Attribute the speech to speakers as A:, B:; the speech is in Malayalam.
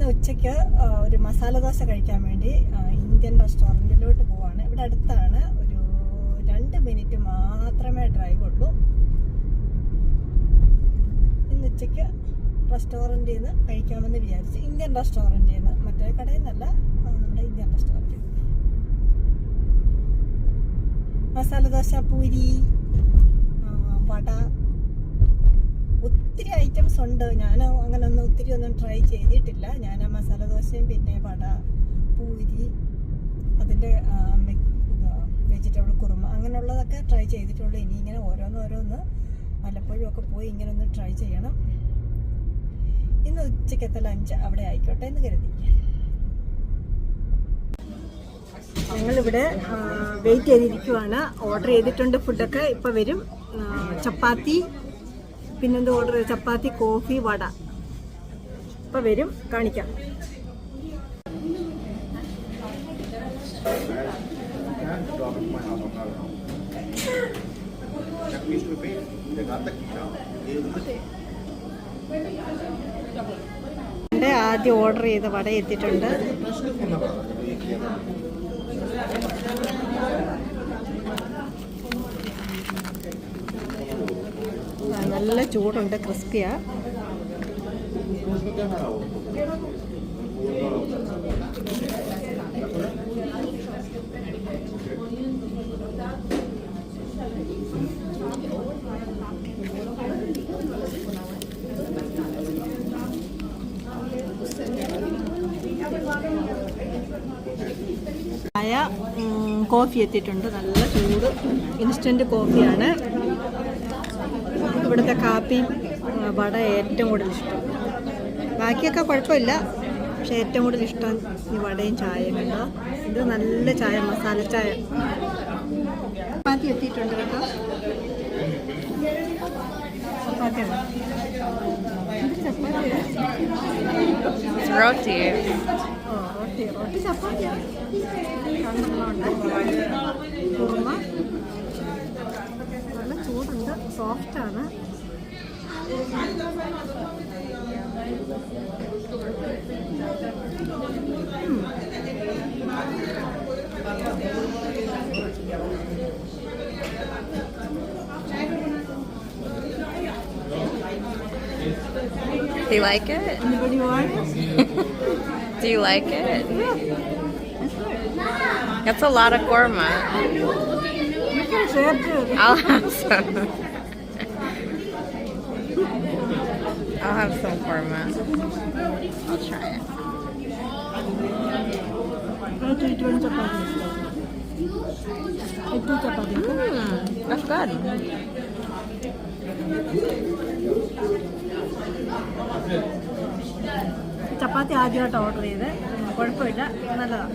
A: ഇന്ന് ഉച്ചയ്ക്ക് ഒരു മസാല ദോശ കഴിക്കാൻ വേണ്ടി ഇന്ത്യൻ റെസ്റ്റോറൻറ്റിലോട്ട് പോവാണ്. ഇവിടെ അടുത്താണ്, ഒരു 2 മിനിറ്റ് മാത്രമേ ഡ്രൈവ് ഉള്ളൂ. ഇന്ന് ഉച്ചയ്ക്ക് റെസ്റ്റോറൻറ്റിൽ നിന്ന് കഴിക്കാമെന്ന് വിചാരിച്ചു. ഇന്ത്യൻ റെസ്റ്റോറൻറ്റിൽ നിന്ന്, മറ്റേ കടയിൽ നിന്നല്ല, നമ്മുടെ ഇന്ത്യൻ റെസ്റ്റോറൻറ്റിൽ നിന്ന്. മസാല ദോശ, പൂരി, വട, ഒത്തിരി ഐറ്റംസ് ഉണ്ട്. ഞാൻ അങ്ങനെ ഒത്തിരി ഒന്നും ട്രൈ ചെയ്തിട്ടില്ല. ഞാൻ മസാല ദോശയും പിന്നെ വട, പൂരി, അതിൻ്റെ വെജിറ്റബിൾ കുറുമ അങ്ങനെയുള്ളതൊക്കെ ട്രൈ ചെയ്തിട്ടുള്ളൂ. ഇനി ഇങ്ങനെ ഓരോന്ന് വല്ലപ്പോഴും ഒക്കെ പോയി ഇങ്ങനെ ഒന്ന് ട്രൈ ചെയ്യണം. ഇന്ന് ഉച്ചക്കത്തെ ലഞ്ച് അവിടെ ആയിക്കോട്ടെ എന്ന് കരുതി. ഞങ്ങളിവിടെ വെയിറ്റ് ചെയ്തിരിക്കുവാണ്. ഓർഡർ ചെയ്തിട്ടുണ്ട് ഫുഡൊക്കെ. ഇപ്പോൾ വരും. ചപ്പാത്തി, പിന്നെന്ത് ഓർഡർ ചെയ്ത്, ചപ്പാത്തി, കോഫി, വട. ഇപ്പോൾ വരും, കാണിക്കാം. എൻ്റെ ആദ്യം ഓർഡർ ചെയ്ത വട എത്തിയിട്ടുണ്ട്. നല്ല ചൂടുണ്ട്, ക്രിസ്പിയാ. ചായ, കോഫി എത്തിയിട്ടുണ്ട്. നല്ല ചൂട് ഇൻസ്റ്റൻറ്റ് കോഫിയാണ്. ഇവിടുത്തെ കാപ്പിയും വട ഏറ്റവും കൂടുതൽ ഇഷ്ടം. ബാക്കിയൊക്കെ കുഴപ്പമില്ല, പക്ഷെ ഏറ്റവും കൂടുതൽ ഇഷ്ടം ഈ വടയും ചായയും. കേട്ടോ, ഇത് നല്ല ചായ, മസാല ചായ. ചപ്പാത്തി എത്തിയിട്ടുണ്ട് കേട്ടോ. ചപ്പാത്തിയാണ്.
B: റോട്ടി
A: ചപ്പാത്തിയാണ്. കുറുമ നല്ല ചൂടുണ്ട്, സോഫ്റ്റാണ്.
B: Do you like it?
A: Anybody want it?
B: Do you like it?
A: Yeah. It's good.
B: That's a lot of korma.
A: You can share too.
B: I'll have some. I'll have some korma. I'll try it. That's good.
A: ചപ്പാത്തി ആദ്യമായിട്ട് ഓർഡർ ചെയ്ത്, കുഴപ്പമില്ല, നല്ലതാണ്.